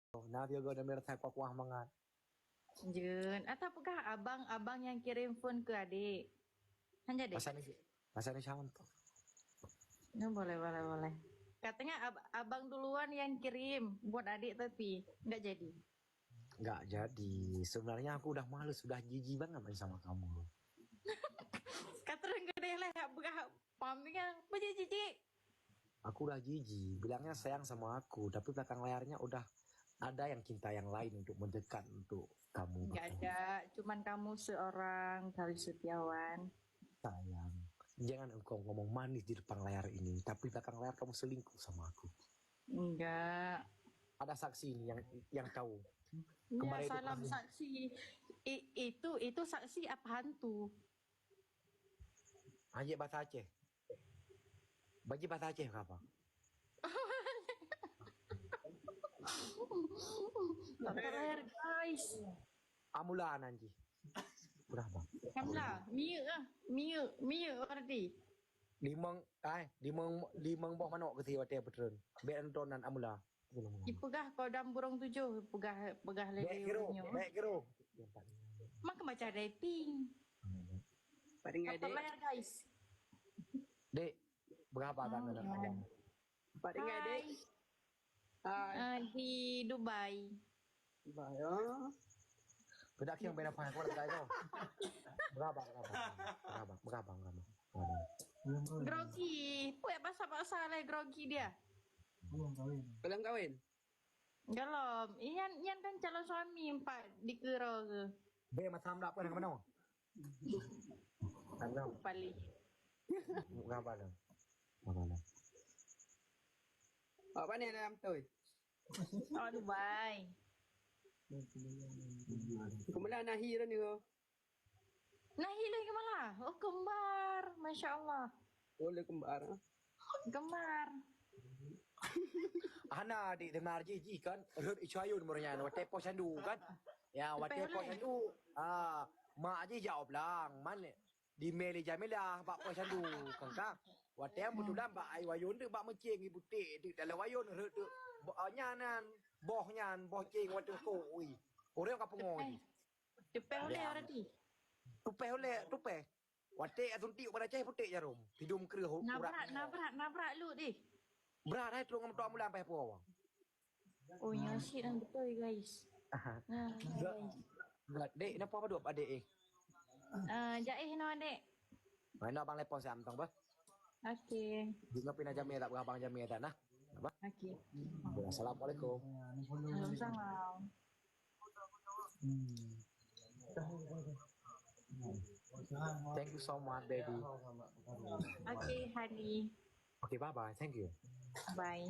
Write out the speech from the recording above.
Now you're gonna meet type of wah mangat. Jun, apakah abang yang kirim phone ke adik? Hanya deh. Pasal ni cantik. No, boleh. Katanya abang duluan yang kirim buat adik tapi nggak jadi. Nggak jadi. Sebenarnya aku udah males, sudah jijik banget main sama kamu. Katanya gede lah, bukan pamitnya cici. Aku udah jijik, bilangnya sayang sama aku, tapi belakang layarnya udah ada yang cinta yang lain untuk mendekat untuk kamu. Nggak ada, cuman kamu seorang Kali Setiawan. Sayang, jangan engkau ngomong manis di depan layar ini, tapi belakang layar kamu selingkuh sama aku. Enggak. Ada saksi ini yang tahu. Ya, Kemarin salam itu saksi. Itu saksi apa hantu? Anjir bahasa Aceh. Bagi bahasa Aceh apa? Layar guys. Amulan anjir. Berapa? Kamla, Mia berarti. Limang boh manok ke tiwa petron. Be antonan amula. Dipegah kodam burung 7, pegah lele unyu. Baik kiro. Maka baca rating. Paling Apa adik. layar guys? Dek, berapa tangga dan abang? Paling adik. Hai. Hai. Di Dubai. Bayo. Bedak yang beda apa aku ada itu. Berapa? Grogi. Puya pasal lah grogi dia. Belum kawin. Galom. Iyan kan calon suami empat di Kero ke. Be macam tak apa dengan mana? Tangga. Pali. Berapa dah? Berapa? Apa ni dalam tu? Oh Dubai. Kemudian nahi dah ni ko. Nah hilang ke malah. Oh kembar. Masya Allah. Boleh kembar. Kembar. Ana adik dengar jiji kan? Rut isyayun murnya wate po sandu kan? Ya wate po sandu. Mak je jawab lang. Man di meli jamilah bak po sandu kan kak. Wate betulan bak ai wayun tu bak mencing ibu tik di dalam wayun rut tu. Nyanan boh cing wate ko ui. Orang kapungoi. Tupeh oleh berarti. Tupeh. Wate atunti pada cai putik jarum. Hidung kerah urat. Nabrak lu deh. Berat hai terung ngam mula sampai puau. Oh ya shit yang betul guys. Nah guys. Berat dek napa apa duk adik eh. Jaih no adek. Mana abang lepon sam tong bah. Okey. Juga pina jamia tak abang jamia tak nah. Apa? Okey. Assalamualaikum. Waalaikumsalam. Thank you so much baby. Okey honey. Okay bye bye. Thank you. Bye.